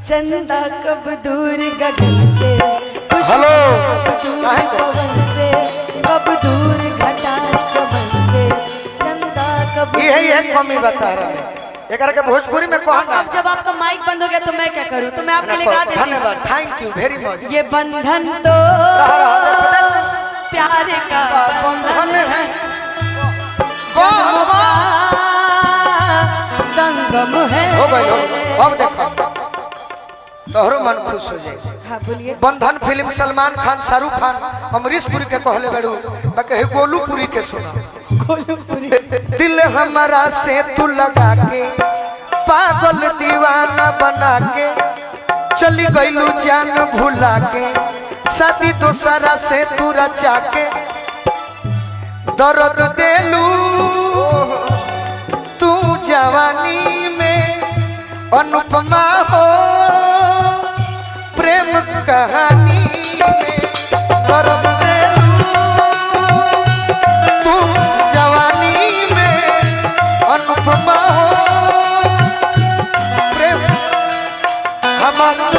चंदा कब दूर गगन से, हेलो कब दूर पवन से, कब दूर घटा चमन से, चंदा कब यही है कमी बता रहा है। एक के भोजपुरी में कहना। अब जब आपका माइक बंद हो गया तो मैं क्या करूं? तो मैं आपके लिए गा देती हूं। धन्यवाद, थैंक यू वेरी मच। ये बंधन तो प्यार का बंधन है, जन्मों का संगम है। हो गई हो। अब देखो तोहरो मन खुश हो जाए। हाँ बोलिए। बंधन फिल्म सलमान खान, शाहरुख खान, अमरीश पुरी के कहले बड़ू, बाकी गोलू पुरी के सुना। गोलूपुरी। दिल हमारा से तू लगा के, पागल दीवाना बना के, चली गईलू जान भुला के, शादी दोसरा से तू रचा के, दर्द देलू तू जवानी में, अनुपमा हो प्रेम कहानी में, दर्द देलू तू जवानी में, अनुपमा हो प्रेम हमारा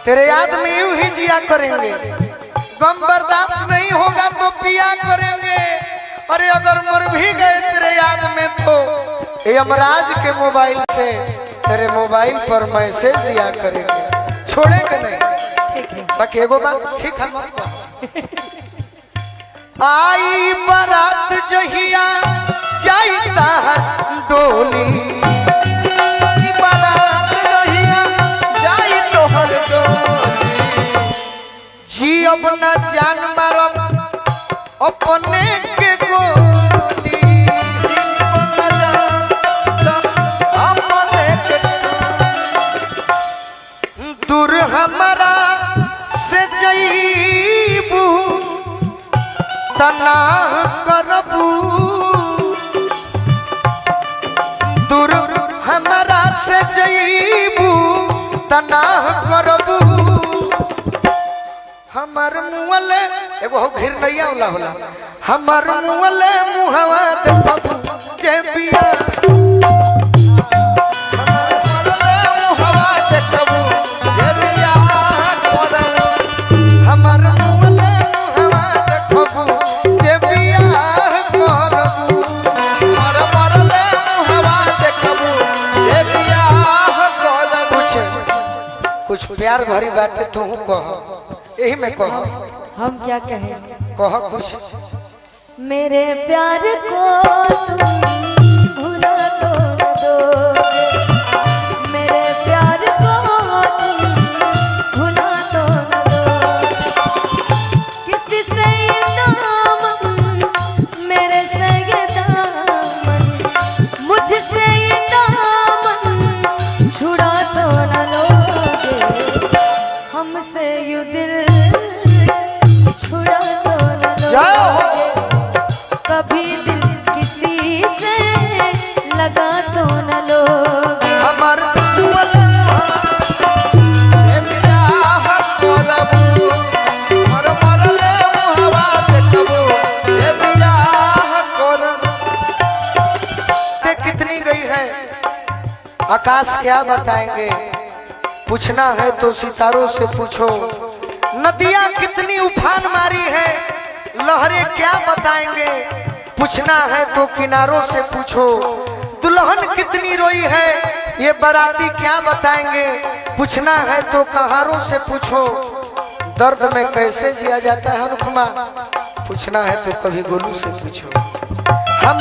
तेरे याद में यूं ही जिया करेंगे, गम बर्दाश्त नहीं होगा तो पिया करेंगे। अरे अगर मर भी गए तेरे याद में तो यमराज के मोबाइल से तेरे मोबाइल पर मैसेज दिया करेंगे, छोड़ेंगे नहीं। ठीक है। बाकी एगो बात ठीक है मत कहो। आई बारात जहिया जाइता डोली, जी अपना जान मारब अपने के गोली, दूर हमारा से जईबू तना करबू, दूर हमारा से जईबू तना करबू, हमार मुँहले एगो हो घिर नैया होला होला, हमार मुँहले मुहवा देखबू जे पिया, मुहवा देखबू जे पिया करबू, हमार मुँहले मुहवा देखबू जे पिया करबू, हमार मरले मुहवा देखबू जे पिया करबू। कुछ प्यार भरी बातें तू कह, यही में कहो। हम क्या कहें? कहो कुछ। मेरे प्यार को तुम भुला तो न दोगे, मेरे प्यार को तुम भुला तो न दोगे, किसी से ये दामन मेरे से ये दामन, मुझसे ये दामन छुड़ा तो न लोगे, हमसे यूं दिल छुड़ा तो न लोगे, कभी दिल किसी से लगा तो न लोगे। हमार कितनी गई है आकाश क्या बताएंगे, पूछना है तो सितारों से पूछो, नदियाँ कितनी उफान मारी है, लहरें क्या बताएंगे, पूछना है तो किनारों से पूछो, दुल्हन कितनी रोई है, ये बाराती क्या बताएंगे, पूछना है तो कहारों से पूछो, दर्द में कैसे जिया जाता है अनुपमा, पूछना है तो कभी गोलू से पूछो। हम